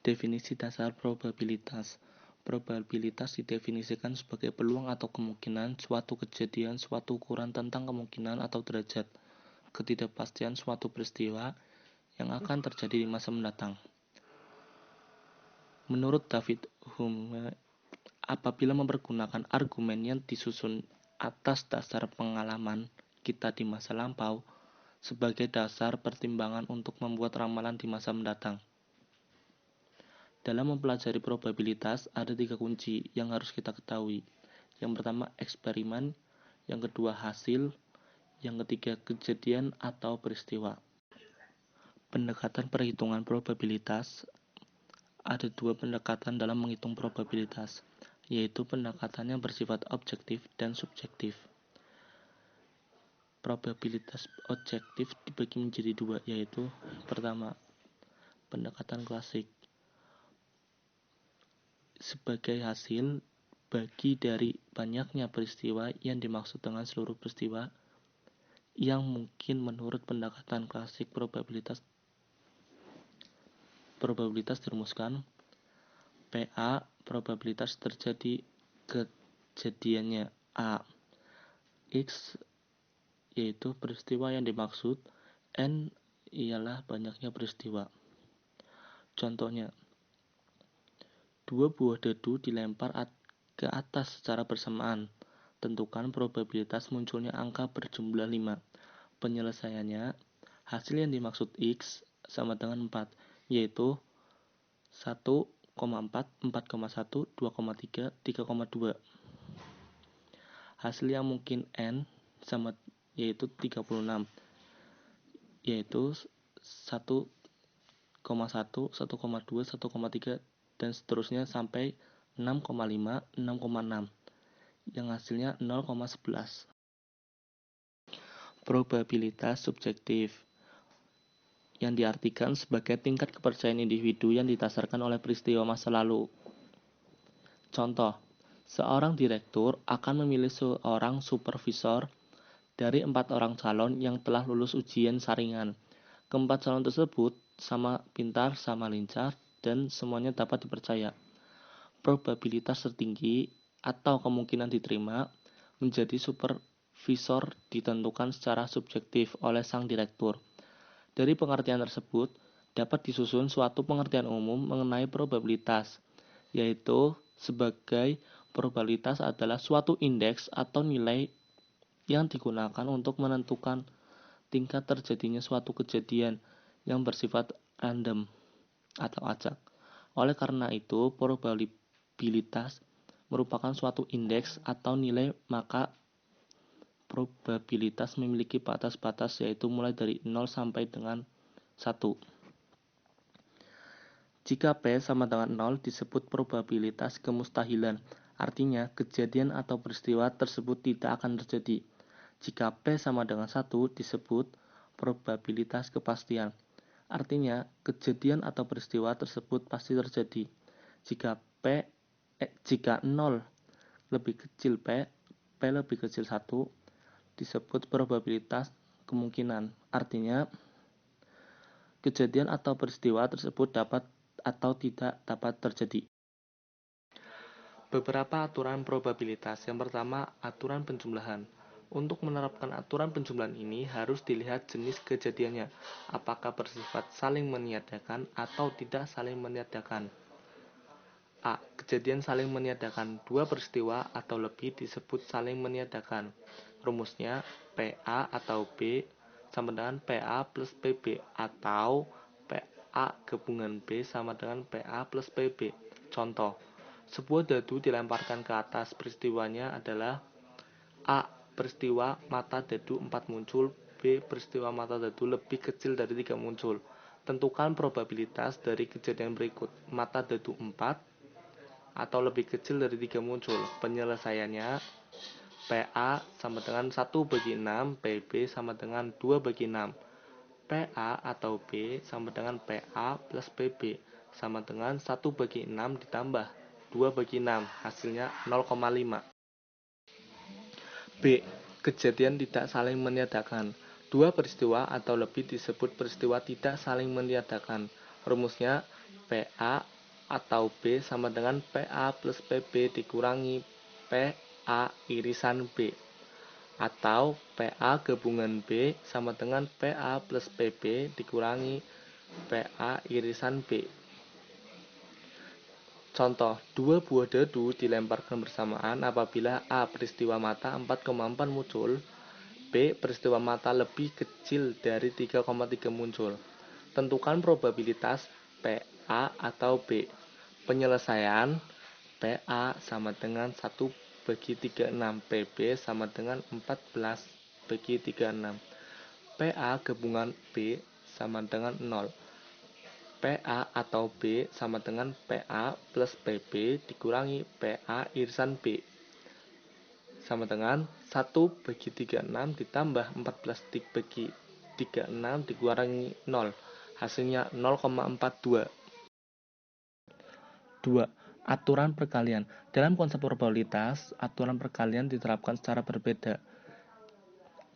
Definisi dasar probabilitas. Probabilitas didefinisikan sebagai peluang atau kemungkinan suatu kejadian, suatu ukuran tentang kemungkinan atau derajat ketidakpastian suatu peristiwa yang akan terjadi di masa mendatang. Menurut David Hume, apabila mempergunakan argumen yang disusun atas dasar pengalaman kita di masa lampau sebagai dasar pertimbangan untuk membuat ramalan di masa mendatang. Dalam mempelajari probabilitas, ada 3 kunci yang harus kita ketahui. Yang pertama, eksperimen. Yang kedua, hasil. Yang ketiga, kejadian atau peristiwa. Pendekatan perhitungan probabilitas. Ada 2 pendekatan dalam menghitung probabilitas, yaitu pendekatan yang bersifat objektif dan subjektif. Probabilitas objektif dibagi menjadi 2, yaitu pertama, pendekatan klasik. Sebagai hasil bagi dari banyaknya peristiwa yang dimaksud dengan seluruh peristiwa yang mungkin menurut pendekatan klasik probabilitas dirumuskan PA probabilitas terjadi kejadiannya A X yaitu peristiwa yang dimaksud, N ialah banyaknya peristiwa. Contohnya, 2 buah debu dilempar ke atas secara bersamaan. Tentukan probabilitas munculnya angka berjumlah 5. Penyelesaiannya, hasil yang dimaksud X sama dengan 4, yaitu 1,4, 4,1, 2,3, 3,2. Hasil yang mungkin N sama yaitu 36, yaitu 1,1, 1,2, 1,3 dan seterusnya sampai 6,5, 6,6 yang hasilnya 0,11. Probabilitas subjektif yang diartikan sebagai tingkat kepercayaan individu yang didasarkan oleh peristiwa masa lalu. Contoh, seorang direktur akan memilih seorang supervisor dari 4 orang calon yang telah lulus ujian saringan. Keempat calon tersebut sama pintar, sama lincah, dan semuanya dapat dipercaya. Probabilitas tertinggi atau kemungkinan diterima menjadi supervisor ditentukan secara subjektif oleh sang direktur. Dari pengertian tersebut, dapat disusun suatu pengertian umum mengenai probabilitas, yaitu sebagai probabilitas adalah suatu indeks atau nilai yang digunakan untuk menentukan tingkat terjadinya suatu kejadian yang bersifat random atau acak. Oleh karena itu, probabilitas merupakan suatu indeks atau nilai, maka probabilitas memiliki batas-batas yaitu mulai dari 0 sampai dengan 1. Jika P sama dengan 0 disebut probabilitas kemustahilan, artinya kejadian atau peristiwa tersebut tidak akan terjadi. Jika P sama dengan 1 disebut probabilitas kepastian, artinya kejadian atau peristiwa tersebut pasti terjadi. Jika 0 lebih kecil P lebih kecil 1 disebut probabilitas kemungkinan, artinya kejadian atau peristiwa tersebut dapat atau tidak dapat terjadi. Beberapa aturan probabilitas. Yang pertama, aturan penjumlahan. Untuk menerapkan aturan penjumlahan ini harus dilihat jenis kejadiannya, apakah bersifat saling meniadakan atau tidak saling meniadakan. A. Kejadian saling meniadakan. 2 peristiwa atau lebih disebut saling meniadakan. Rumusnya PA atau B sama dengan PA plus PB atau PA gabungan B sama dengan PA plus PB. Contoh, sebuah dadu dilemparkan ke atas. Peristiwanya adalah A. Peristiwa mata dadu 4 muncul. B. Peristiwa mata dadu lebih kecil dari 3 muncul. Tentukan probabilitas dari kejadian berikut. Mata dadu 4 atau lebih kecil dari 3 muncul. Penyelesaiannya PA sama dengan 1/6, PB sama dengan 2/6. PA atau B sama dengan PA plus PB sama dengan 1/6 ditambah 2/6, hasilnya 0,5. B. Kejadian tidak saling meniadakan. 2 peristiwa atau lebih disebut peristiwa tidak saling meniadakan. Rumusnya PA atau B sama dengan PA plus PB dikurangi PA irisan B, atau PA gabungan B sama dengan PA plus PB dikurangi PA irisan B. Contoh, dua buah dadu dilemparkan bersamaan apabila A peristiwa mata 4,4 muncul, B peristiwa mata lebih kecil dari 3,3 muncul. Tentukan probabilitas PA atau B. Penyelesaian PA sama dengan 1/36, PB sama dengan 14/36. PA gabungan B sama dengan 0. PA atau B sama dengan PA plus PB dikurangi PA irisan B sama dengan 1/36 ditambah 14/36 dikurangi 0, hasilnya 0,42. 2. Aturan perkalian. Dalam konsep probabilitas, aturan perkalian diterapkan secara berbeda.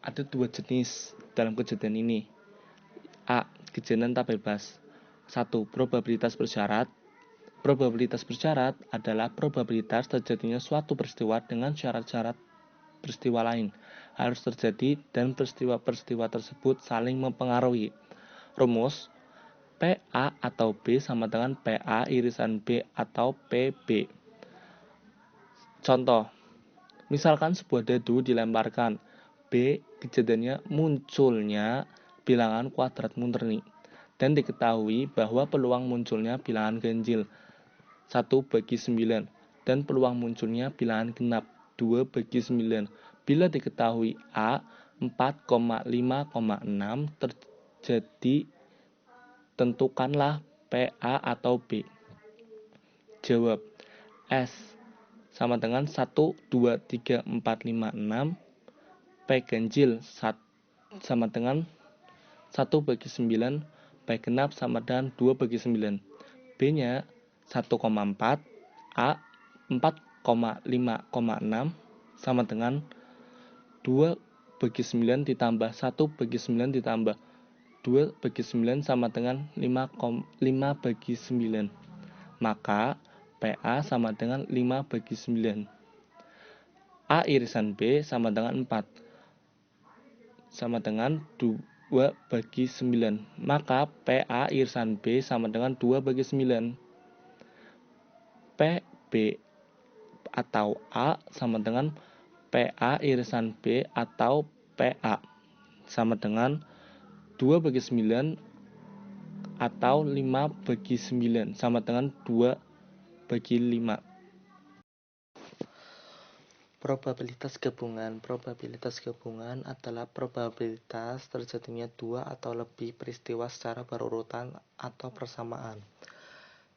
Ada dua jenis dalam kejadian ini. A. Kejadian tak bebas. 1. Probabilitas bersyarat. Probabilitas bersyarat adalah probabilitas terjadinya suatu peristiwa dengan syarat-syarat peristiwa lain harus terjadi dan peristiwa-peristiwa tersebut saling mempengaruhi. Rumus: PA atau B sama dengan PA irisan B atau PB. Contoh, misalkan sebuah dadu dilemparkan, B kejadiannya munculnya bilangan kuadrat murni, dan diketahui bahwa peluang munculnya bilangan ganjil 1/9 dan peluang munculnya bilangan genap 2/9. Bila diketahui A 4,5,6 terjadi, tentukanlah PA atau B. Jawab: S sama dengan 1, 2, 3, 4, 5, 6. P ganjil sama dengan 1/9. P genap sama dengan 2/9. B nya 1,4. A 4,5,6 sama dengan 2/9 ditambah 1/9 ditambah 2/9 sama dengan 5/9. Maka PA sama dengan 5/9. A irisan B sama dengan 4 sama dengan 2/9. Maka PA irisan B sama dengan 2/9. PB atau A sama dengan PA irisan B atau PA sama dengan 2/9 atau 5/9 sama dengan 2/5. Probabilitas gabungan. Probabilitas gabungan adalah probabilitas terjadinya dua atau lebih peristiwa secara berurutan atau bersamaan,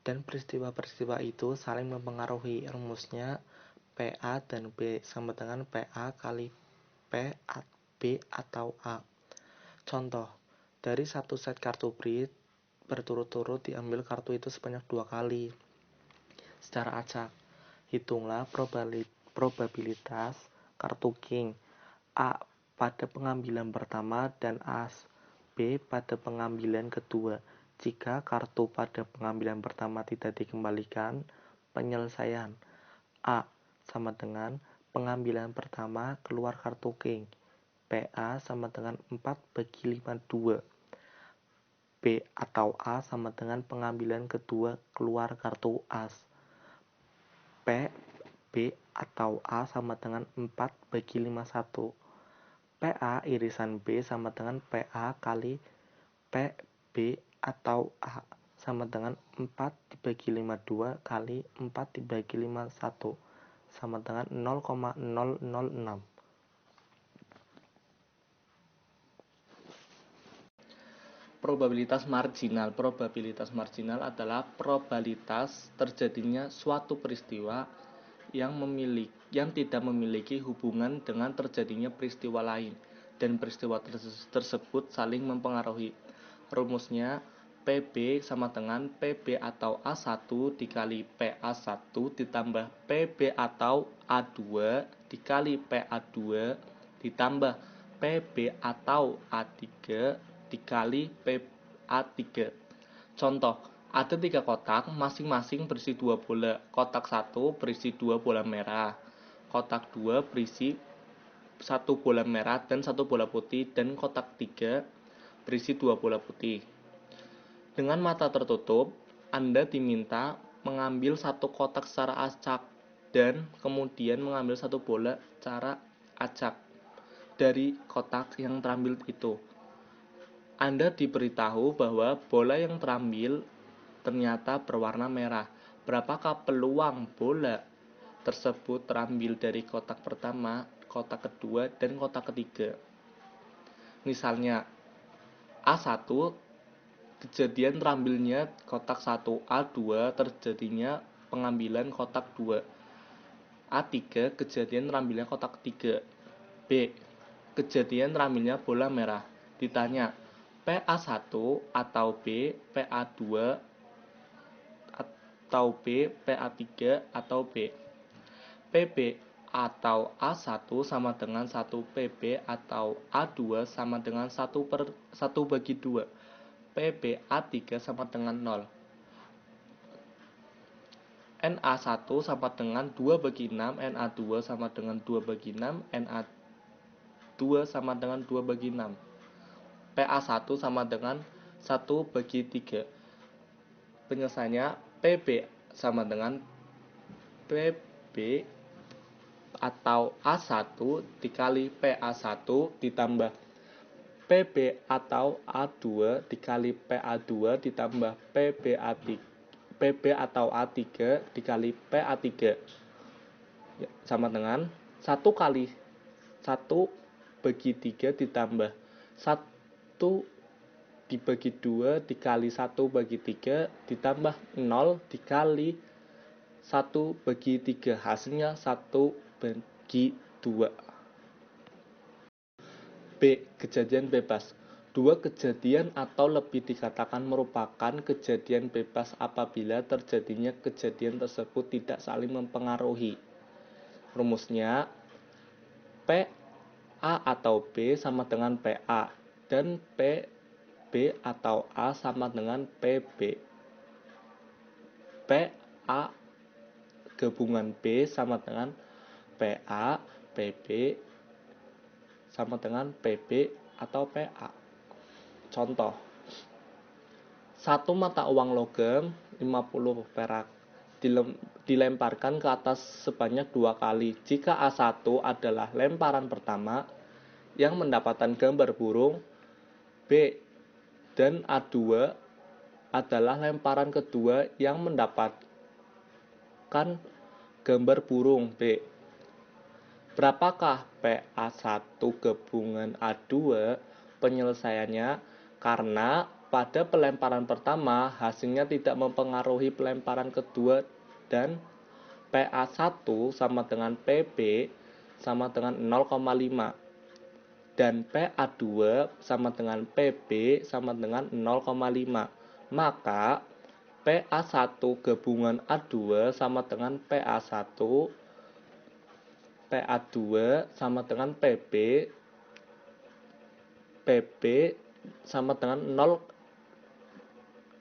dan peristiwa-peristiwa itu saling mempengaruhi. Rumusnya PA dan B sama dengan PA kali B atau A. Contoh, dari satu set kartu berturut-turut diambil kartu itu sebanyak 2 kali secara acak. Hitunglah probabilitas kartu king A pada pengambilan pertama dan as B pada pengambilan kedua. Jika kartu pada pengambilan pertama tidak dikembalikan, penyelesaian A sama dengan pengambilan pertama keluar kartu king, PA sama dengan 4/52. B atau A sama dengan pengambilan kedua keluar kartu as. B atau A sama dengan 4/51. PA irisan B sama dengan PA kali PB atau A sama dengan 4/52 kali 4/51 sama dengan 0,006. Probabilitas marginal. Probabilitas marginal adalah probabilitas terjadinya suatu peristiwa yang tidak memiliki hubungan dengan terjadinya peristiwa lain, dan peristiwa tersebut saling mempengaruhi. Rumusnya PB sama dengan PB atau A1 dikali PA1 ditambah PB atau A2 dikali PA2 ditambah PB atau A3 dikali PA3. Contoh, Ada 3 kotak, masing-masing berisi 2 bola. Kotak 1 berisi 2 bola merah. Kotak 2 berisi 1 bola merah dan 1 bola putih. Dan kotak 3 berisi 2 bola putih. Dengan mata tertutup, Anda diminta mengambil satu kotak secara acak dan kemudian mengambil satu bola secara acak dari kotak yang terambil itu. Anda diberitahu bahwa bola yang terambil ternyata berwarna merah. Berapakah peluang bola tersebut terambil dari kotak pertama, kotak kedua, dan kotak ketiga? Misalnya, A1 kejadian terambilnya kotak 1, A2 terjadinya pengambilan kotak 2, A3 kejadian terambilnya kotak 3, B kejadian terambilnya bola merah. Ditanya, PA1 atau B, PA2 atau B, PA3 atau B. PB atau A1 sama dengan 1 PB atau A2 sama dengan 1/2. PB A3 sama dengan 0. NA1 sama dengan 2/6, NA2 sama dengan 2/6, NA2 sama dengan 2/6. PA1 sama dengan 1/3. Penyelesaiannya PB sama dengan PB atau A1 dikali PA1 ditambah PB atau A2 dikali PA2 ditambah PB atau A3 dikali PA3 sama dengan 1 kali 1/3 ditambah 1 dibagi 2 dikali 1/3 ditambah 0 dikali 1/3, hasilnya 1/2. B. Kejadian bebas. 2 kejadian atau lebih dikatakan merupakan kejadian bebas apabila terjadinya kejadian tersebut tidak saling mempengaruhi. Rumusnya, PA atau B sama dengan PA dan PB atau A sama dengan PB. PA gabungan B sama dengan PA, PB sama dengan PB atau PA. Contoh, satu mata uang logam 50 perak dilemparkan ke atas sebanyak 2 kali. Jika A1 adalah lemparan pertama yang mendapatkan gambar burung, B dan A2 adalah lemparan kedua yang mendapatkan gambar burung B. Berapakah PA1 gabungan A2? Penyelesaiannya, karena pada pelemparan pertama hasilnya tidak mempengaruhi pelemparan kedua dan PA1 sama dengan PB sama dengan 0,5 dan PA2 sama dengan PB sama dengan 0,5. Maka PA1 gabungan A2 sama dengan PA1, PA2 sama dengan PB, PB sama dengan 0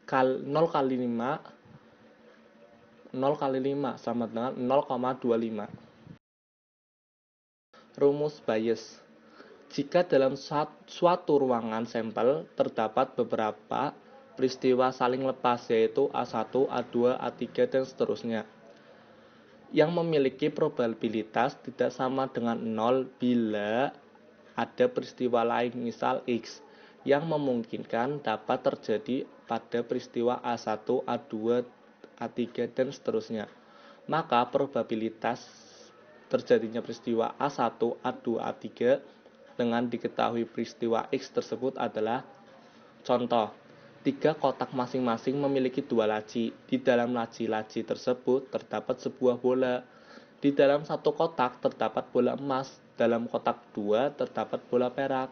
kali 5 sama dengan 0,25. Rumus Bayes. Jika dalam suatu ruangan sampel terdapat beberapa peristiwa saling lepas, yaitu A1, A2, A3, dan seterusnya, yang memiliki probabilitas tidak sama dengan 0 bila ada peristiwa lain, misal X, yang memungkinkan dapat terjadi pada peristiwa A1, A2, A3, dan seterusnya. Maka probabilitas terjadinya peristiwa A1, A2, A3 dengan diketahui peristiwa X tersebut adalah, contoh, 3 kotak masing-masing memiliki 2 laci. Di dalam laci-laci tersebut terdapat sebuah bola. Di dalam satu kotak terdapat bola emas, dalam kotak 2 terdapat bola perak,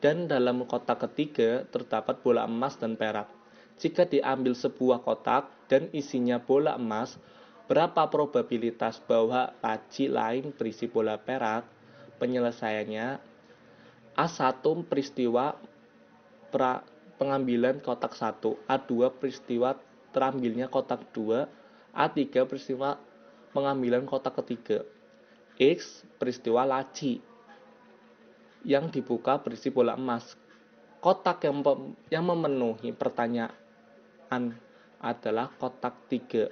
dan dalam kotak ketiga terdapat bola emas dan perak. Jika diambil sebuah kotak dan isinya bola emas, berapa probabilitas bahwa laci lain berisi bola perak? Penyelesaiannya, A1 peristiwa pengambilan kotak 1, A2 peristiwa terambilnya kotak 2, A3 peristiwa pengambilan kotak ketiga, X peristiwa laci yang dibuka berisi bola emas. Kotak yang memenuhi pertanyaan adalah kotak 3,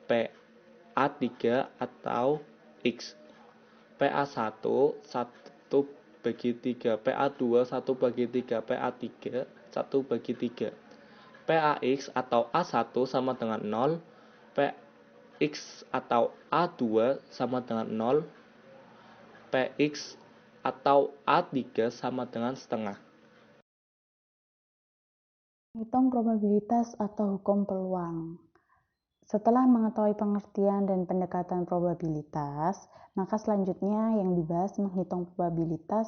PA3 atau X. PA1 1/3, PA2 1/3, PA3 1/3. PAX atau A1 sama dengan 0, PX atau A2 sama dengan 0, PX atau A3 sama dengan setengah. Hitung probabilitas atau hukum peluang. Setelah mengetahui pengertian dan pendekatan probabilitas, maka selanjutnya yang dibahas menghitung probabilitas.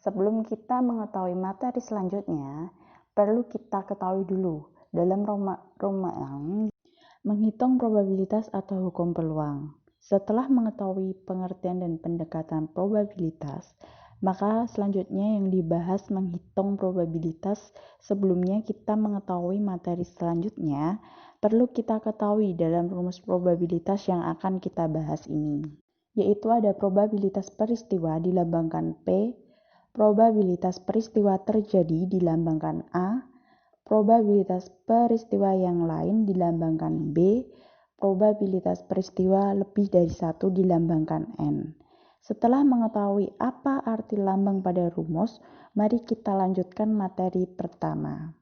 Sebelum kita mengetahui materi selanjutnya, perlu kita ketahui dulu dalam menghitung probabilitas atau hukum peluang. Setelah mengetahui pengertian dan pendekatan probabilitas, maka selanjutnya yang dibahas menghitung probabilitas. Sebelumnya kita mengetahui materi selanjutnya, perlu kita ketahui dalam rumus probabilitas yang akan kita bahas ini, yaitu ada probabilitas peristiwa dilambangkan P, probabilitas peristiwa terjadi dilambangkan A, probabilitas peristiwa yang lain dilambangkan B, probabilitas peristiwa lebih dari satu dilambangkan N. Setelah mengetahui apa arti lambang pada rumus, mari kita lanjutkan materi pertama.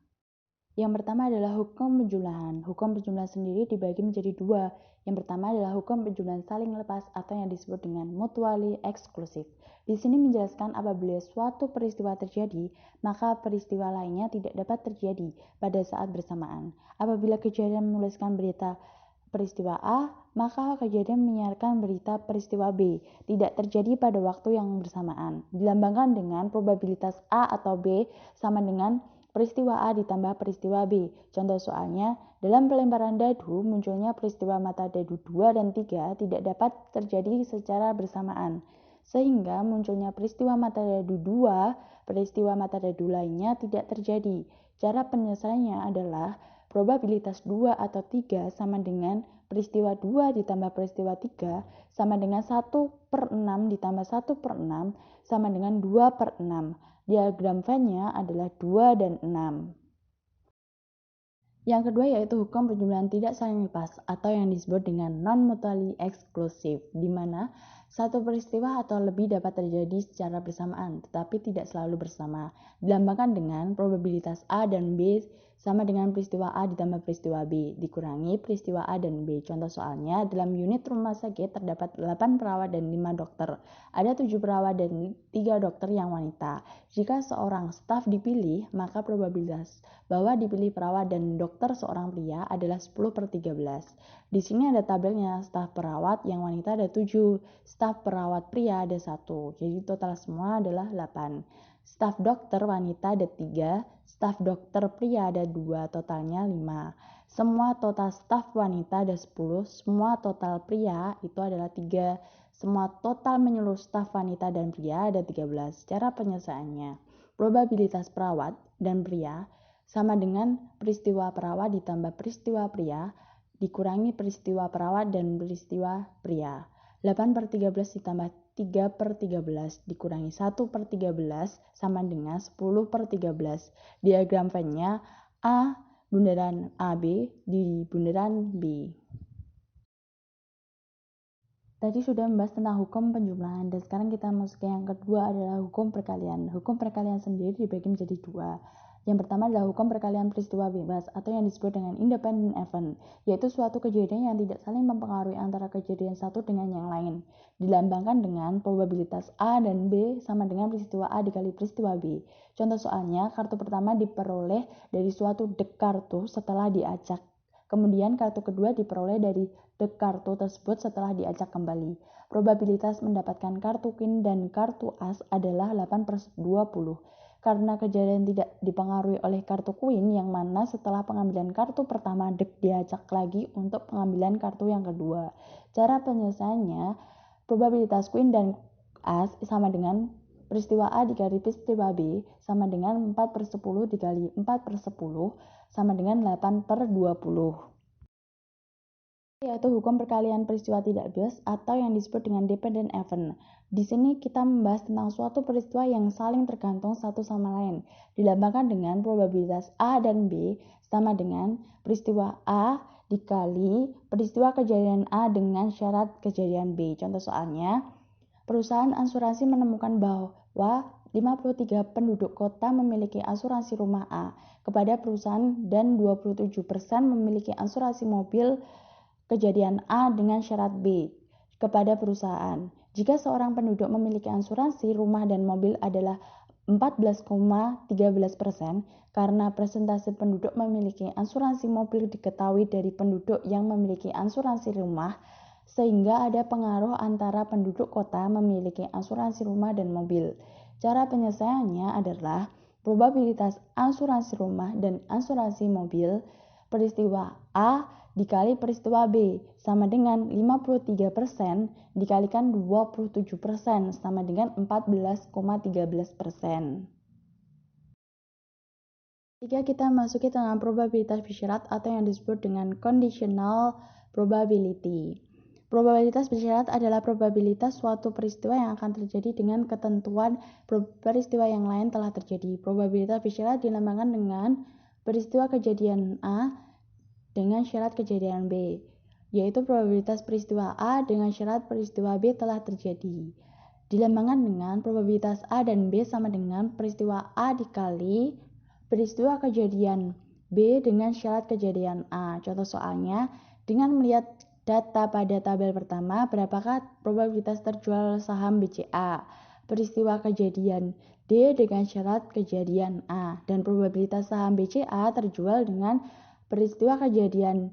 Yang pertama adalah hukum penjumlahan. Hukum penjumlahan sendiri dibagi menjadi dua. Yang pertama adalah hukum penjumlahan saling lepas atau yang disebut dengan mutually exclusive. Di sini menjelaskan apabila suatu peristiwa terjadi, maka peristiwa lainnya tidak dapat terjadi pada saat bersamaan. Apabila kejadian menuliskan berita peristiwa A, maka kejadian menyiarkan berita peristiwa B tidak terjadi pada waktu yang bersamaan. Dilambangkan dengan probabilitas A atau B sama dengan peristiwa A ditambah peristiwa B. Contoh soalnya, dalam pelemparan dadu munculnya peristiwa mata dadu 2 dan 3 tidak dapat terjadi secara bersamaan. Sehingga munculnya peristiwa mata dadu 2, peristiwa mata dadu lainnya tidak terjadi. Cara penyelesaiannya adalah probabilitas 2 atau 3 sama dengan peristiwa 2 ditambah peristiwa 3 sama dengan 1/6 ditambah 1/6 sama dengan 2/6. Diagram Venn-nya adalah 2 dan 6. Yang kedua yaitu hukum penjumlahan tidak saling lepas atau yang disebut dengan non-mutually exclusive, di mana satu peristiwa atau lebih dapat terjadi secara bersamaan, tetapi tidak selalu bersama. Dilambangkan dengan probabilitas A dan B sama dengan peristiwa A ditambah peristiwa B, dikurangi peristiwa A dan B. Contoh soalnya, dalam unit rumah sakit terdapat 8 perawat dan 5 dokter. Ada 7 perawat dan 3 dokter yang wanita. Jika seorang staf dipilih, maka probabilitas bahwa dipilih perawat dan dokter seorang pria adalah 10/13. Di sini ada tabelnya, staf perawat yang wanita ada 7, staf perawat pria ada 1, jadi total semua adalah 8. Staf dokter wanita ada 3, staf dokter pria ada 2, totalnya 5. Semua total staf wanita ada 10, semua total pria itu adalah 3. Semua total menyeluruh staf wanita dan pria ada 13. Cara penyelesaiannya, probabilitas perawat dan pria sama dengan peristiwa perawat ditambah peristiwa pria dikurangi peristiwa perawat dan peristiwa pria. 8/13 ditambah 3/13 dikurangi 1/13 sama dengan 10/13. Diagram Venn-nya A bundaran AB di bundaran B. Tadi sudah membahas tentang hukum penjumlahan dan sekarang kita masuk ke yang kedua adalah hukum perkalian. Hukum perkalian sendiri dibagi menjadi dua. Yang pertama adalah hukum perkalian peristiwa bebas atau yang disebut dengan independent event, yaitu suatu kejadian yang tidak saling mempengaruhi antara kejadian satu dengan yang lain. Dilambangkan dengan probabilitas A dan B sama dengan peristiwa A dikali peristiwa B. Contoh soalnya, kartu pertama diperoleh dari suatu dek kartu setelah diacak. Kemudian kartu kedua diperoleh dari dek kartu tersebut setelah diacak kembali. Probabilitas mendapatkan kartu queen dan kartu as adalah 8/20. Karena kejadian tidak dipengaruhi oleh kartu queen yang mana setelah pengambilan kartu pertama dek diacak lagi untuk pengambilan kartu yang kedua. Cara penyelesaiannya, probabilitas queen dan as sama dengan peristiwa A dikali peristiwa B sama dengan 4/10 dikali 4/10 sama dengan 8/20. Yaitu hukum perkalian peristiwa tidak bias atau yang disebut dengan dependent event. Di sini kita membahas tentang suatu peristiwa yang saling tergantung satu sama lain, dilambangkan dengan probabilitas A dan B sama dengan peristiwa A dikali peristiwa kejadian A dengan syarat kejadian B. Contoh soalnya, perusahaan asuransi menemukan bahwa 53 penduduk kota memiliki asuransi rumah A kepada perusahaan dan 27% memiliki asuransi mobil kejadian A dengan syarat B kepada perusahaan. Jika seorang penduduk memiliki asuransi rumah dan mobil adalah 14,13% karena persentase penduduk memiliki asuransi mobil diketahui dari penduduk yang memiliki asuransi rumah, sehingga ada pengaruh antara penduduk kota memiliki asuransi rumah dan mobil. Cara penyelesaiannya adalah probabilitas asuransi rumah dan asuransi mobil peristiwa A dikali peristiwa B sama dengan 53% dikalikan 27% sama dengan 14,13%. Jika kita masuki tentang probabilitas bersyarat atau yang disebut dengan conditional probability. Probabilitas bersyarat adalah probabilitas suatu peristiwa yang akan terjadi dengan ketentuan peristiwa yang lain telah terjadi. Probabilitas bersyarat dinamakan dengan peristiwa kejadian A dengan syarat kejadian B, yaitu probabilitas peristiwa A dengan syarat peristiwa B telah terjadi. Dilambangkan dengan probabilitas A dan B sama dengan peristiwa A dikali peristiwa kejadian B dengan syarat kejadian A. Contoh soalnya, dengan melihat data pada tabel pertama, berapakah probabilitas terjual saham BCA? Peristiwa kejadian D dengan syarat kejadian A, dan probabilitas saham BCA terjual dengan peristiwa kejadian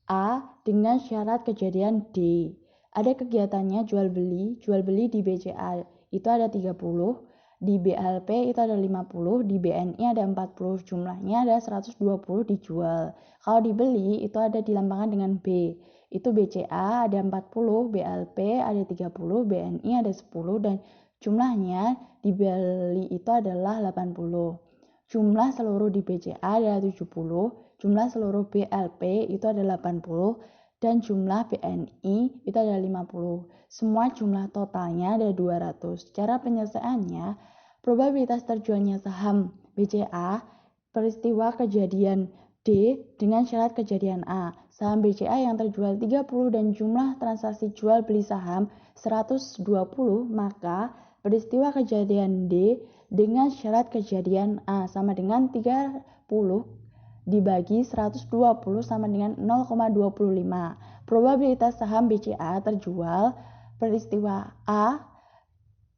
A dengan syarat kejadian D. Ada kegiatannya jual beli di BCA itu ada 30, di BLP itu ada 50, di BNI ada 40, jumlahnya ada 120 dijual. Kalau dibeli itu ada dilambangkan dengan B, itu BCA ada 40, BLP ada 30, BNI ada 10, dan jumlahnya dibeli itu adalah 80. Jumlah seluruh di BCA adalah 70, jumlah seluruh BLP itu adalah 80, dan jumlah BNI itu adalah 50. Semua jumlah totalnya ada 200. Cara penyelesaiannya, probabilitas terjualnya saham BCA peristiwa kejadian D dengan syarat kejadian A. Saham BCA yang terjual 30 dan jumlah transaksi jual beli saham 120, maka peristiwa kejadian D dengan syarat kejadian A sama dengan 30 dibagi 120 sama dengan 0,25. Probabilitas saham BCA terjual peristiwa A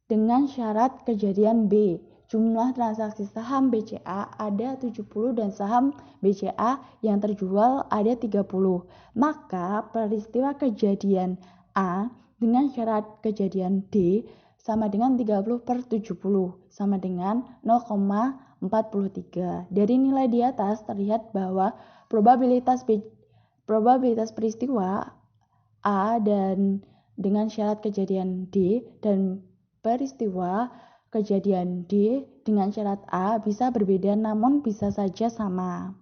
dengan syarat kejadian B. Jumlah transaksi saham BCA ada 70 dan saham BCA yang terjual ada 30. Maka peristiwa kejadian A dengan syarat kejadian D sama dengan 30/70 sama dengan 0,43. Dari nilai di atas terlihat bahwa probabilitas peristiwa A dan dengan syarat kejadian D dan peristiwa kejadian D dengan syarat A bisa berbeda namun bisa saja sama.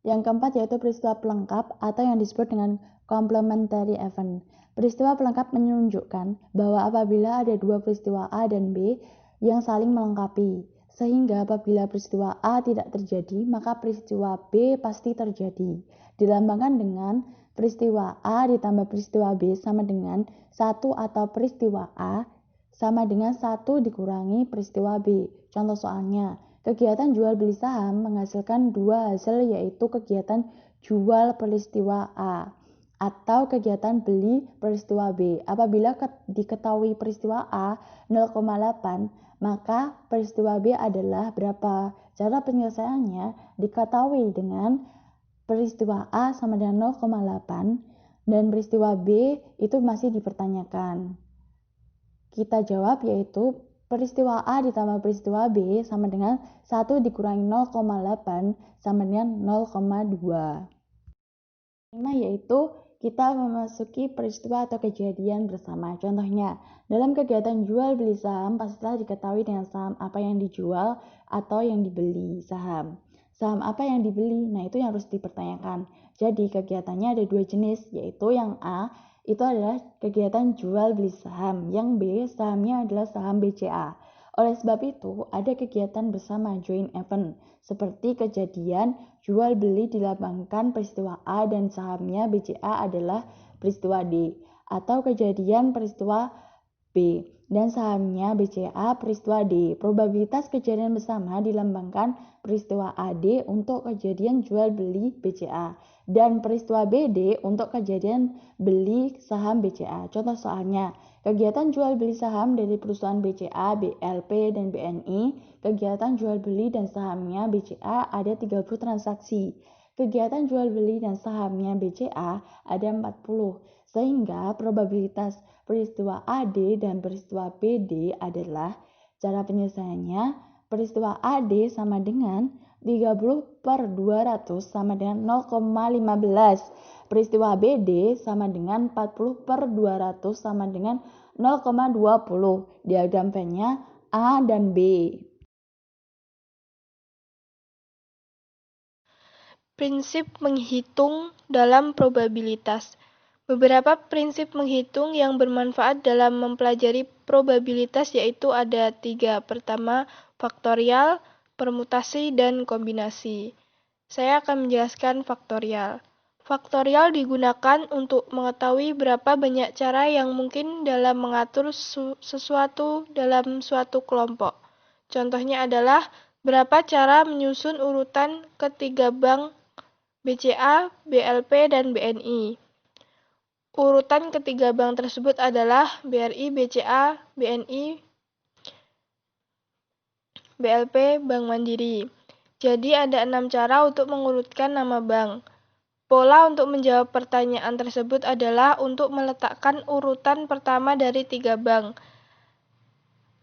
Yang keempat yaitu peristiwa pelengkap atau yang disebut dengan complementary event. Peristiwa pelengkap menunjukkan bahwa apabila ada dua peristiwa A dan B yang saling melengkapi, sehingga apabila peristiwa A tidak terjadi, maka peristiwa B pasti terjadi. Dilambangkan dengan peristiwa A ditambah peristiwa B sama dengan 1 atau peristiwa A sama dengan 1 dikurangi peristiwa B. Contoh soalnya, kegiatan jual beli saham menghasilkan dua hasil yaitu kegiatan jual peristiwa A atau kegiatan beli peristiwa B. Apabila diketahui peristiwa A 0,8, maka peristiwa B adalah berapa? Cara penyelesaiannya diketahui dengan peristiwa A sama dengan 0,8 dan peristiwa B itu masih dipertanyakan. Kita jawab yaitu peristiwa A ditambah peristiwa B sama dengan 1 dikurangi 0,8 sama dengan 0,2. Yaitu kita memasuki peristiwa atau kejadian bersama. Contohnya, dalam kegiatan jual beli saham, pastilah diketahui dengan saham apa yang dijual atau yang dibeli saham. Saham apa yang dibeli? Nah, itu yang harus dipertanyakan. Jadi, kegiatannya ada dua jenis, yaitu yang A, itu adalah kegiatan jual beli saham. Yang B, sahamnya adalah saham BCA. Oleh sebab itu, ada kegiatan bersama joint event, seperti kejadian jual beli dilambangkan peristiwa A dan sahamnya BCA adalah peristiwa D, atau kejadian peristiwa B dan sahamnya BCA peristiwa D. Probabilitas kejadian bersama dilambangkan peristiwa AD untuk kejadian jual beli BCA dan peristiwa BD untuk kejadian beli saham BCA. Contoh soalnya, kegiatan jual beli saham dari perusahaan BCA, BLP, dan BNI. Kegiatan jual beli dan sahamnya BCA ada 30 transaksi. Kegiatan jual beli dan sahamnya BCA ada 40. Sehingga probabilitas peristiwa AD dan peristiwa BD adalah, cara penyelesaiannya, peristiwa AD sama dengan 30/200 sama dengan 0,15. Peristiwa BD sama dengan 40/200 sama dengan 0,20. Diagram Venn-nya A dan B. Prinsip menghitung dalam probabilitas. Beberapa prinsip menghitung yang bermanfaat dalam mempelajari probabilitas yaitu ada 3. Pertama, faktorial, permutasi, dan kombinasi. Saya akan menjelaskan faktorial. Faktorial digunakan untuk mengetahui berapa banyak cara yang mungkin dalam mengatur sesuatu dalam suatu kelompok. Contohnya adalah berapa cara menyusun urutan ketiga bank BCA, BLP, dan BNI. Urutan ketiga bank tersebut adalah BRI, BCA, BNI, BLP, Bank Mandiri. Jadi ada 6 cara untuk mengurutkan nama bank. Pola untuk menjawab pertanyaan tersebut adalah untuk meletakkan urutan pertama dari 3 bank.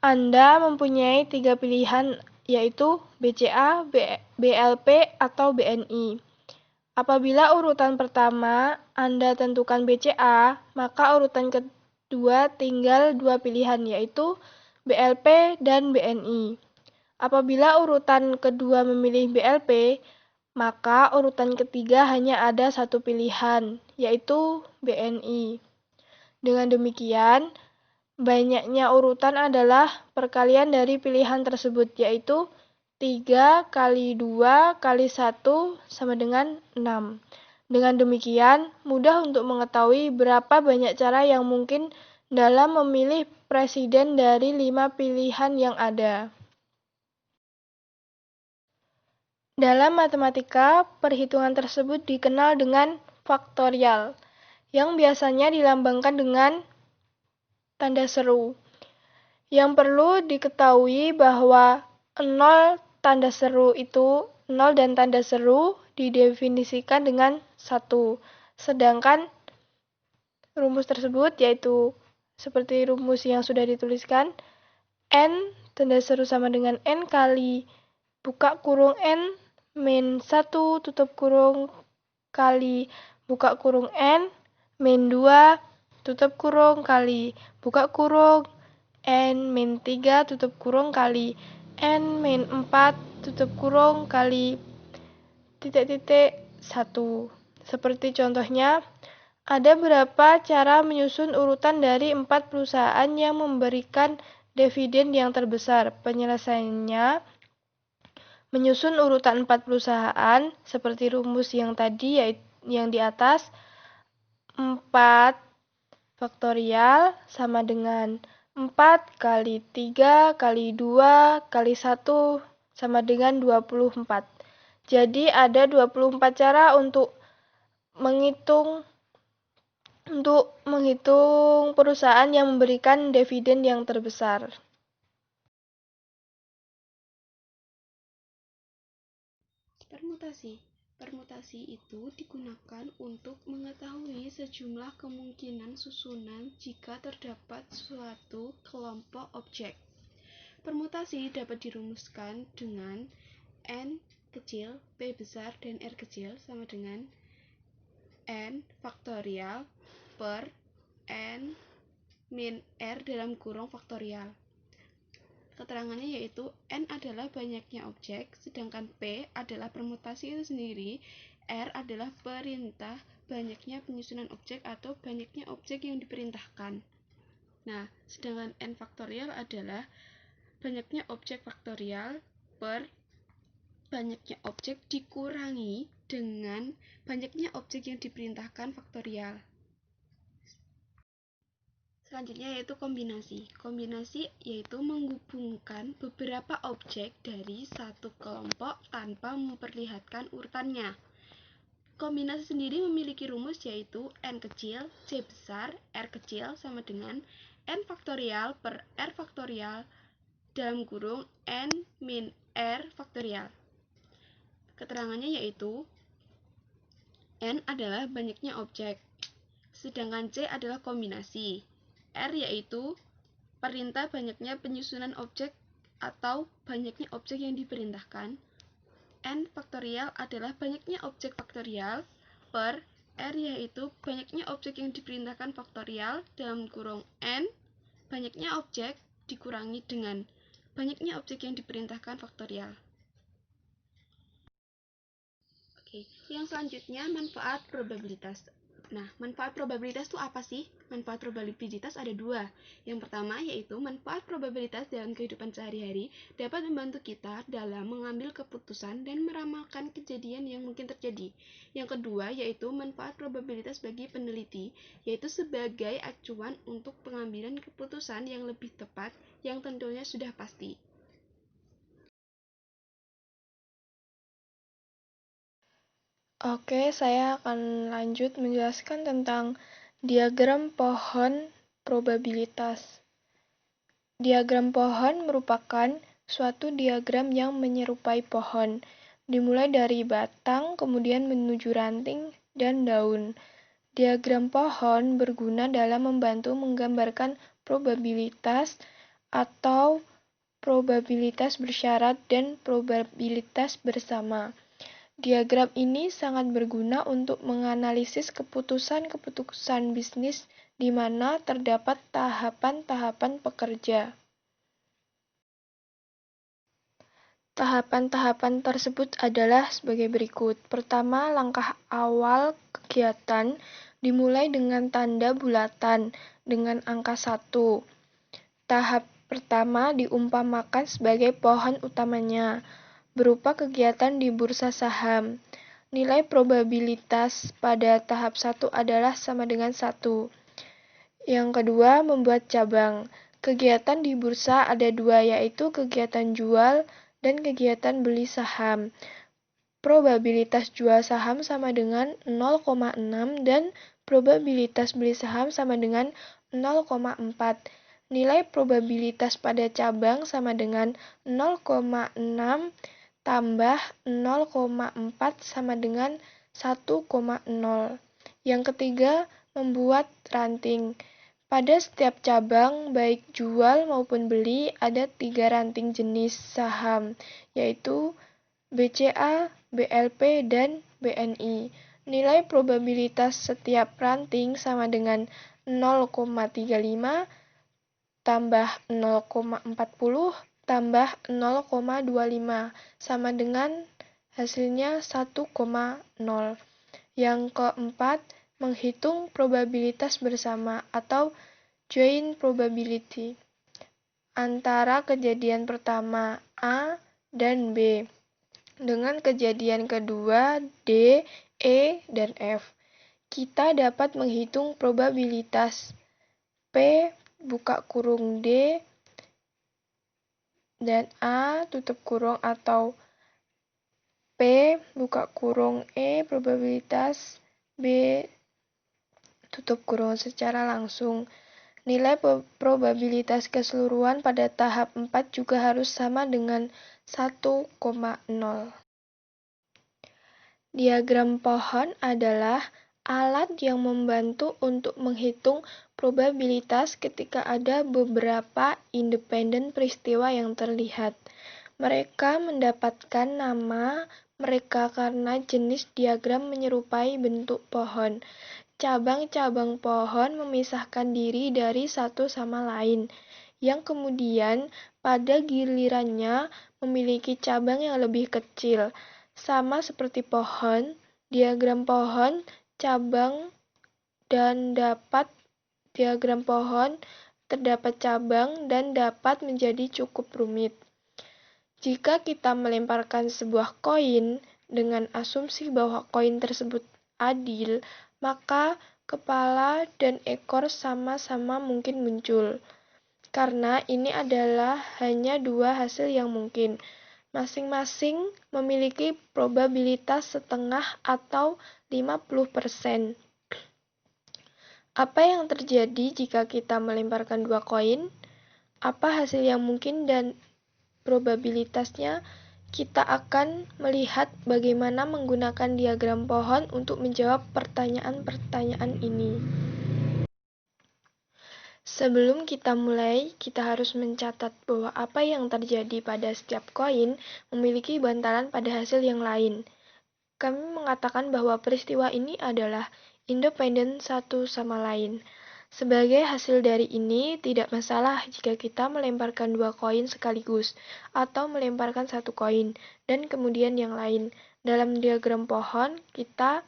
Anda mempunyai 3 pilihan, yaitu BCA, BLP, atau BNI. Apabila urutan pertama Anda tentukan BCA, maka urutan kedua tinggal 2 pilihan, yaitu BLP dan BNI. Apabila urutan kedua memilih BLP, maka urutan ketiga hanya ada 1 pilihan, yaitu BNI. Dengan demikian, banyaknya urutan adalah perkalian dari pilihan tersebut, yaitu 3 kali 2 kali 1 sama dengan 6. Dengan demikian, mudah untuk mengetahui berapa banyak cara yang mungkin dalam memilih presiden dari 5 pilihan yang ada. Dalam matematika, perhitungan tersebut dikenal dengan faktorial, yang biasanya dilambangkan dengan tanda seru. Yang perlu diketahui bahwa 0 tanda seru itu 0 dan tanda seru didefinisikan dengan 1. Sedangkan rumus tersebut yaitu seperti rumus yang sudah dituliskan, N tanda seru sama dengan N kali buka kurung N min 1 tutup kurung kali buka kurung N min 2 tutup kurung kali buka kurung N min 3 tutup kurung kali N min 4 tutup kurung kali titik-titik 1. Seperti contohnya, ada berapa cara menyusun urutan dari 4 perusahaan yang memberikan dividen yang terbesar. Penyelesaiannya, menyusun urutan 4 perusahaan seperti rumus yang tadi yang di atas. 4 faktorial sama dengan 4 kali 3 kali 2 kali 1 sama dengan 24. Jadi ada 24 cara untuk menghitung perusahaan yang memberikan dividen yang terbesar. Permutasi itu digunakan untuk mengetahui sejumlah kemungkinan susunan jika terdapat suatu kelompok objek. Permutasi dapat dirumuskan dengan N kecil, P besar, dan R kecil sama dengan n faktorial per n min r dalam kurung faktorial. Keterangannya yaitu n adalah banyaknya objek, sedangkan p adalah permutasi itu sendiri, r adalah perintah banyaknya penyusunan objek atau banyaknya objek yang diperintahkan. Nah, sedangkan n faktorial adalah banyaknya objek faktorial per banyaknya objek dikurangi dengan banyaknya objek yang diperintahkan faktorial. Selanjutnya yaitu kombinasi. Kombinasi yaitu menghubungkan beberapa objek dari satu kelompok tanpa memperlihatkan urutannya. Kombinasi sendiri memiliki rumus yaitu n kecil, c besar, r kecil sama dengan n faktorial per r faktorial dalam kurung n min r faktorial. Keterangannya yaitu n adalah banyaknya objek, sedangkan c adalah kombinasi. R yaitu perintah banyaknya penyusunan objek atau banyaknya objek yang diperintahkan. N faktorial adalah banyaknya objek faktorial per R yaitu banyaknya objek yang diperintahkan faktorial dalam kurung N banyaknya objek dikurangi dengan banyaknya objek yang diperintahkan faktorial. Oke, yang selanjutnya manfaat probabilitas. Nah, manfaat probabilitas itu apa sih? Manfaat probabilitas ada dua. Yang pertama yaitu manfaat probabilitas dalam kehidupan sehari-hari dapat membantu kita dalam mengambil keputusan dan meramalkan kejadian yang mungkin terjadi. Yang kedua yaitu manfaat probabilitas bagi peneliti, yaitu sebagai acuan untuk pengambilan keputusan yang lebih tepat yang tentunya sudah pasti. Oke, saya akan lanjut menjelaskan tentang diagram pohon probabilitas. Diagram pohon merupakan suatu diagram yang menyerupai pohon, dimulai dari batang, kemudian menuju ranting dan daun. Diagram pohon berguna dalam membantu menggambarkan probabilitas atau probabilitas bersyarat dan probabilitas bersama. Diagram ini sangat berguna untuk menganalisis keputusan-keputusan bisnis di mana terdapat tahapan-tahapan pekerja. Tahapan-tahapan tersebut adalah sebagai berikut. Pertama, langkah awal kegiatan dimulai dengan tanda bulatan dengan angka 1. Tahap pertama diumpamakan sebagai pohon utamanya, berupa kegiatan di bursa saham. Nilai probabilitas pada tahap 1 adalah sama dengan 1. Yang kedua, membuat cabang. Kegiatan di bursa ada dua, yaitu kegiatan jual dan kegiatan beli saham. Probabilitas jual saham sama dengan 0,6 dan probabilitas beli saham sama dengan 0,4. Nilai probabilitas pada cabang sama dengan 0,6 tambah 0,4 sama dengan 1,0. Yang ketiga, membuat ranting. Pada setiap cabang, baik jual maupun beli, ada 3 ranting jenis saham, yaitu BCA, BLP, dan BNI. Nilai probabilitas setiap ranting sama dengan 0,35 tambah 0,40 tambah 0,25 sama dengan hasilnya 1,0. Yang keempat, menghitung probabilitas bersama atau joint probability antara kejadian pertama A dan B dengan kejadian kedua D, E, dan F. Kita dapat menghitung probabilitas P buka kurung D dan A tutup kurung atau P buka kurung E probabilitas B tutup kurung secara langsung. Nilai probabilitas keseluruhan pada tahap 4 juga harus sama dengan 1,0. Diagram pohon adalah alat yang membantu untuk menghitung probabilitas ketika ada beberapa independen peristiwa yang terlihat. Mereka mendapatkan nama mereka karena jenis diagram menyerupai bentuk pohon. Cabang-cabang pohon memisahkan diri dari satu sama lain, yang kemudian pada gilirannya memiliki cabang yang lebih kecil. Sama seperti pohon, diagram pohon, cabang, dan diagram pohon terdapat cabang dan dapat menjadi cukup rumit. Jika kita melemparkan sebuah koin dengan asumsi bahwa koin tersebut adil, maka kepala dan ekor sama-sama mungkin muncul. Karena ini adalah hanya dua hasil yang mungkin. Masing-masing memiliki probabilitas setengah atau 50%. Apa yang terjadi jika kita melemparkan dua koin? Apa hasil yang mungkin dan probabilitasnya? Kita akan melihat bagaimana menggunakan diagram pohon untuk menjawab pertanyaan-pertanyaan ini. Sebelum kita mulai, kita harus mencatat bahwa apa yang terjadi pada setiap koin memiliki bantalan pada hasil yang lain. Kami mengatakan bahwa peristiwa ini adalah independen satu sama lain. Sebagai hasil dari ini, tidak masalah jika kita melemparkan dua koin sekaligus, atau melemparkan satu koin, dan kemudian yang lain. Dalam diagram pohon, kita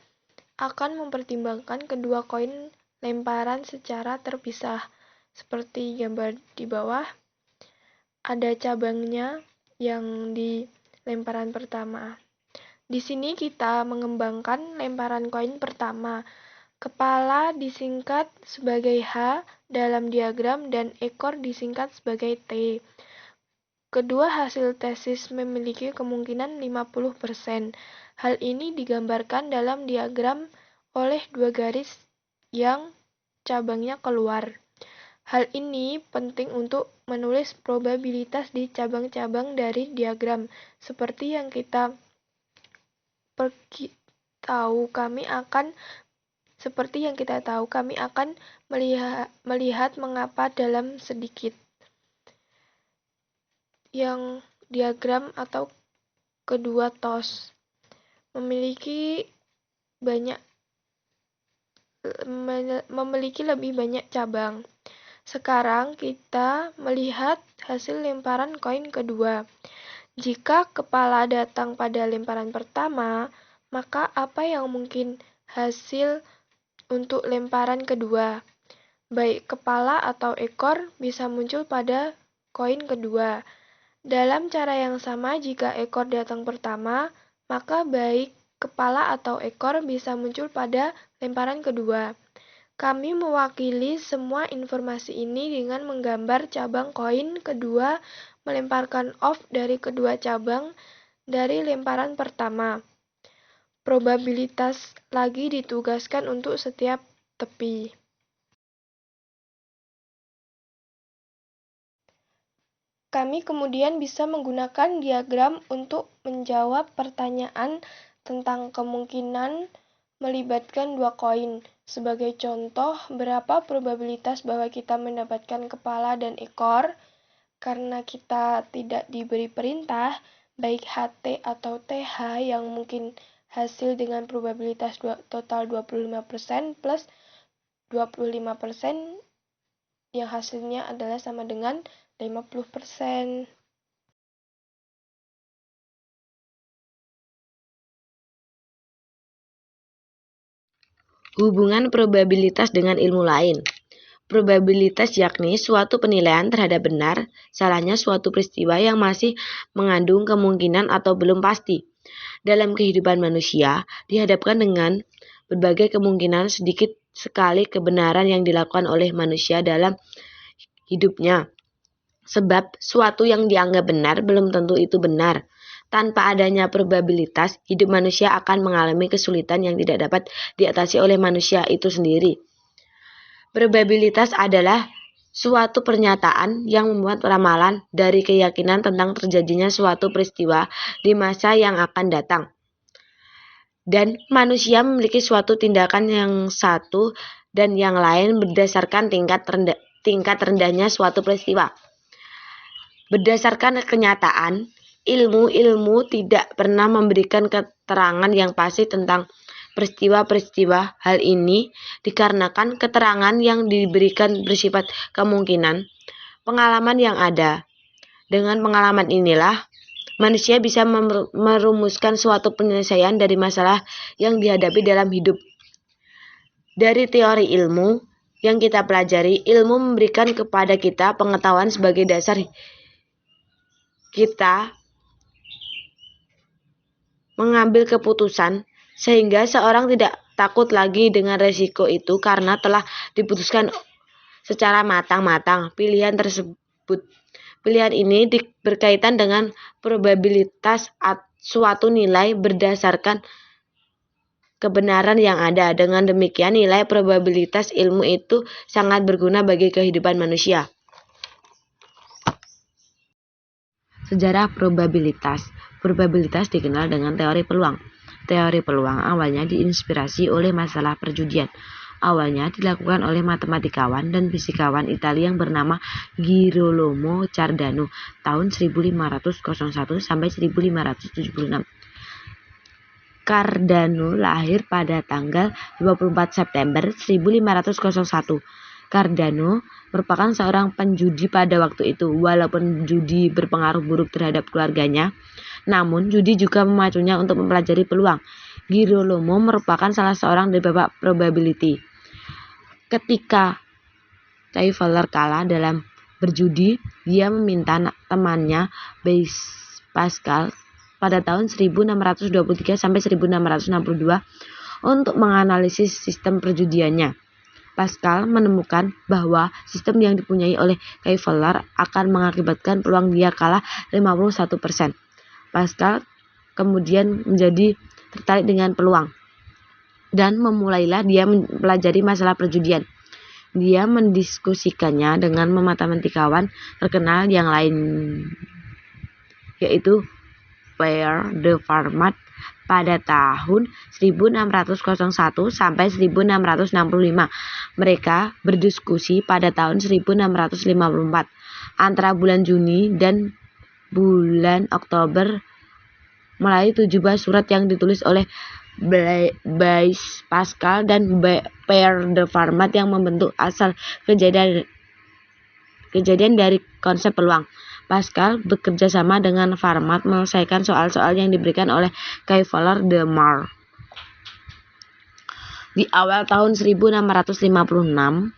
akan mempertimbangkan kedua koin lemparan secara terpisah. Seperti gambar di bawah, ada cabangnya yang di lemparan pertama. Di sini kita mengembangkan lemparan koin pertama. Kepala disingkat sebagai H dalam diagram dan ekor disingkat sebagai T. Kedua hasil tesis memiliki kemungkinan 50%. Hal ini digambarkan dalam diagram oleh dua garis yang cabangnya keluar. Hal ini penting untuk menulis probabilitas di cabang-cabang dari diagram. Seperti yang kita tahu, kami akan melihat mengapa dalam sedikit yang diagram atau kedua tos memiliki lebih banyak cabang. Sekarang kita melihat hasil lemparan koin kedua. Jika kepala datang pada lemparan pertama, maka apa yang mungkin hasil untuk lemparan kedua? Baik kepala atau ekor bisa muncul pada koin kedua. Dalam cara yang sama, jika ekor datang pertama, maka baik kepala atau ekor bisa muncul pada lemparan kedua. Kami mewakili semua informasi ini dengan menggambar cabang koin kedua melemparkan off dari kedua cabang dari lemparan pertama. Probabilitas lagi ditugaskan untuk setiap tepi. Kami kemudian bisa menggunakan diagram untuk menjawab pertanyaan tentang kemungkinan melibatkan dua koin. Sebagai contoh, berapa probabilitas bahwa kita mendapatkan kepala dan ekor? Karena kita tidak diberi perintah, baik HT atau TH yang mungkin hasil dengan probabilitas total 25% plus 25% yang hasilnya adalah sama dengan 50%. Hubungan probabilitas dengan ilmu lain. Probabilitas yakni suatu penilaian terhadap benar salahnya suatu peristiwa yang masih mengandung kemungkinan atau belum pasti. Dalam kehidupan manusia, dihadapkan dengan berbagai kemungkinan, sedikit sekali kebenaran yang dilakukan oleh manusia dalam hidupnya. Sebab suatu yang dianggap benar belum tentu itu benar. Tanpa adanya probabilitas, hidup manusia akan mengalami kesulitan yang tidak dapat diatasi oleh manusia itu sendiri. Probabilitas adalah suatu pernyataan yang membuat ramalan dari keyakinan tentang terjadinya suatu peristiwa di masa yang akan datang. Dan manusia memiliki suatu tindakan yang satu dan yang lain berdasarkan tingkat rendahnya suatu peristiwa. Berdasarkan kenyataan, Ilmu tidak pernah memberikan keterangan yang pasti tentang peristiwa-peristiwa. Hal ini dikarenakan keterangan yang diberikan bersifat kemungkinan, pengalaman yang ada. Dengan pengalaman inilah, manusia bisa merumuskan suatu penyelesaian dari masalah yang dihadapi dalam hidup. Dari teori ilmu yang kita pelajari, ilmu memberikan kepada kita pengetahuan sebagai dasar kita mengambil keputusan, sehingga seorang tidak takut lagi dengan resiko itu karena telah diputuskan secara matang-matang pilihan tersebut. Pilihan ini berkaitan dengan probabilitas suatu nilai berdasarkan kebenaran yang ada. Dengan demikian, nilai probabilitas ilmu itu sangat berguna bagi kehidupan manusia. Sejarah probabilitas. Probabilitas dikenal dengan teori peluang. Teori peluang awalnya diinspirasi oleh masalah perjudian. Awalnya dilakukan oleh matematikawan dan fisikawan Italia yang bernama Girolamo Cardano tahun 1501 sampai 1576. Cardano lahir pada tanggal 24 September 1501. Cardano merupakan seorang penjudi pada waktu itu. Walaupun judi berpengaruh buruk terhadap keluarganya, namun judi juga memacunya untuk mempelajari peluang. Girolamo merupakan salah seorang dari bapak probability. Ketika Kepler kalah dalam berjudi, dia meminta temannya Blaise Pascal pada tahun 1623 sampai 1662 untuk menganalisis sistem perjudiannya. Pascal menemukan bahwa sistem yang dipunyai oleh Kepler akan mengakibatkan peluang dia kalah 51%. Pascal kemudian menjadi tertarik dengan peluang dan memulailah dia mempelajari masalah perjudian. Dia mendiskusikannya dengan matematikawan terkenal yang lain, yaitu Pierre de Fermat pada tahun 1601 sampai 1665. Mereka berdiskusi pada tahun 1654. Antara bulan Juni dan bulan Oktober melalui 17 surat yang ditulis oleh Blaise Pascal dan Pierre de Fermat yang membentuk asal kejadian dari konsep peluang. Pascal bekerja sama dengan Fermat menyelesaikan soal-soal yang diberikan oleh Kepler de Mar. Di awal tahun 1656,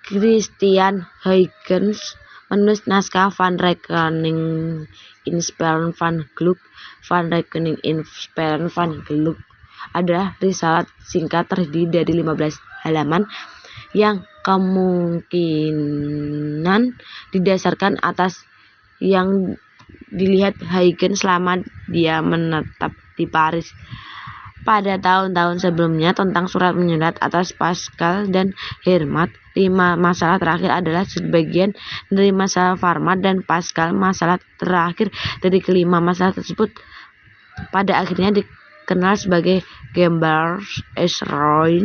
Christian Huygens menulis naskah Van Rekening in Spellen van Gluck. Van Rekening in Spellen van Gluck adalah risalah singkat terdiri dari 15 halaman yang kemungkinan didasarkan atas yang dilihat Huygens selama dia menetap di Paris pada tahun-tahun sebelumnya tentang surat menyurat atas Pascal dan Fermat. 5 masalah terakhir adalah sebagian dari masalah Fermat dan Pascal. Masalah terakhir dari kelima masalah tersebut pada akhirnya dikenal sebagai Gambler's Essay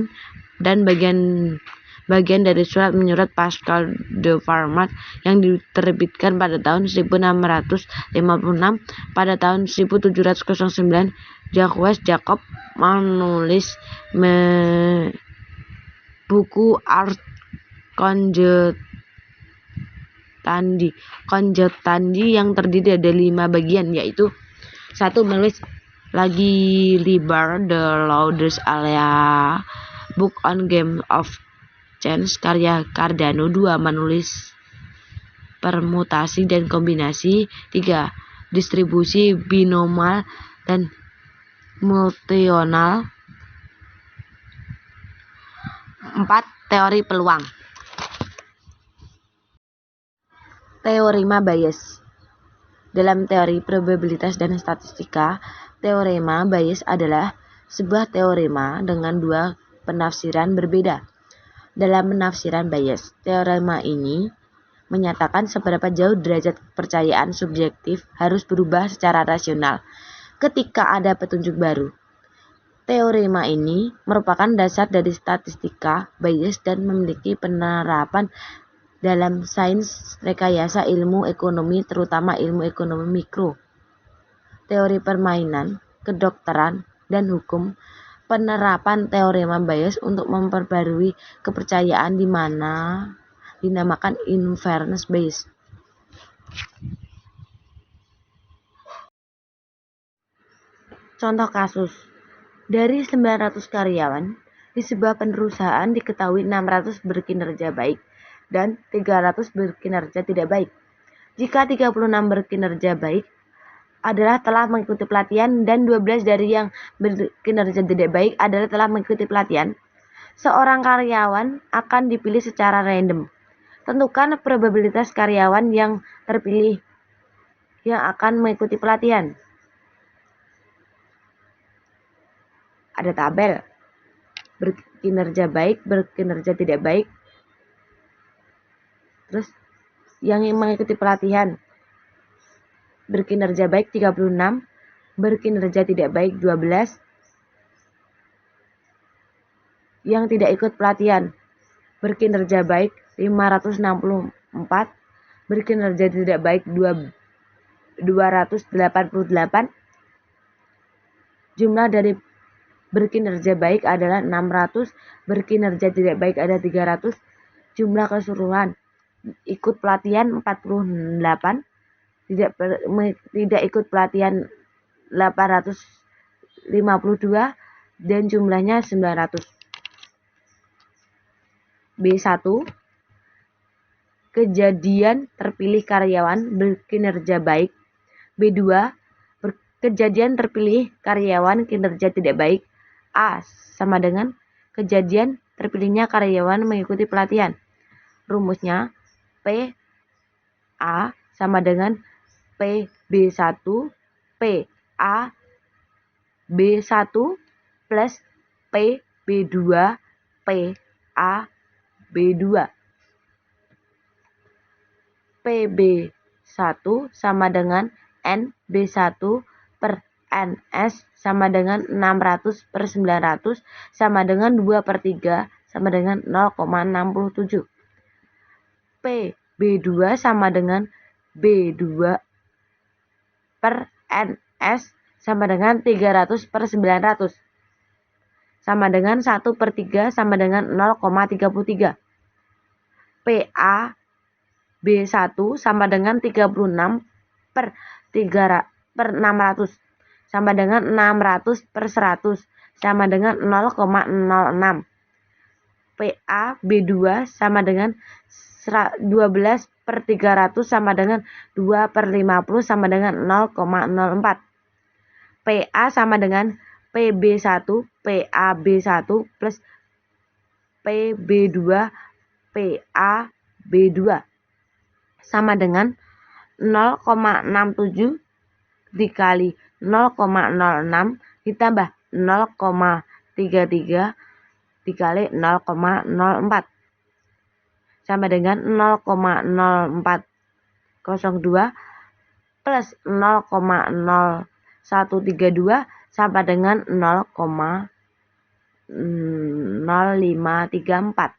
dan bagian dari surat menyurat Pascal de Fermat yang diterbitkan pada tahun 1656. Pada tahun 1709, Jacques Jacob menulis buku Ars Conjectandi yang terdiri dari 5 bagian, yaitu 1. Menulis lagi Liber de Laudes Alea, Book on Game of Chance karya Cardano. 2. Menulis permutasi dan kombinasi. 3. Distribusi binomal dan multional. 4. Teori peluang. Teorema Bayes. Dalam teori probabilitas dan statistika, teorema Bayes adalah sebuah teorema dengan 2 penafsiran berbeda. Dalam penafsiran Bayes, teorema ini menyatakan seberapa jauh derajat kepercayaan subjektif harus berubah secara rasional ketika ada petunjuk baru. Teorema ini merupakan dasar dari statistika Bayes dan memiliki penerapan dalam sains rekayasa ilmu ekonomi, terutama ilmu ekonomi mikro, teori permainan, kedokteran, dan hukum, penerapan teorema Bayes untuk memperbarui kepercayaan di mana dinamakan inference bias. Contoh kasus, dari 900 karyawan, di sebuah perusahaan diketahui 600 berkinerja baik dan 300 berkinerja tidak baik. Jika 36 berkinerja baik adalah telah mengikuti pelatihan dan 12 dari yang berkinerja tidak baik adalah telah mengikuti pelatihan, seorang karyawan akan dipilih secara random. Tentukan probabilitas karyawan yang terpilih yang akan mengikuti pelatihan. Ada tabel berkinerja baik, berkinerja tidak baik. Terus yang mengikuti pelatihan berkinerja baik 36, berkinerja tidak baik 12. Yang tidak ikut pelatihan berkinerja baik 564, berkinerja tidak baik 288. Jumlah dari berkinerja baik adalah 600, berkinerja tidak baik ada 300, jumlah keseluruhan ikut pelatihan 48, tidak ikut pelatihan 852, dan jumlahnya 900. B1, kejadian terpilih karyawan berkinerja baik. B2, kejadian terpilih karyawan kinerja tidak baik. A sama dengan kejadian terpilihnya karyawan mengikuti pelatihan. Rumusnya P A sama dengan P B1 P A B1 plus P B2 P A B2. PB1 sama dengan NB1 per NS sama dengan 600 per 900 sama dengan 2/3 sama dengan 0,67. PB2 sama dengan B2 per NS sama dengan 300 per 900 sama dengan 1/3 sama dengan 0,33. PA B1 sama dengan 36 per 600 sama dengan 600 per 100 sama dengan 0,06. PA B2 sama dengan 12 per 300 sama dengan 2/50 sama dengan 0,04. PA sama dengan PB1 PAB1 plus PB2 PAB2 sama dengan 0,67 dikali 0,06 ditambah 0,33 dikali 0,04 sama dengan 0,0402 plus 0,0132 sama dengan 0,0534.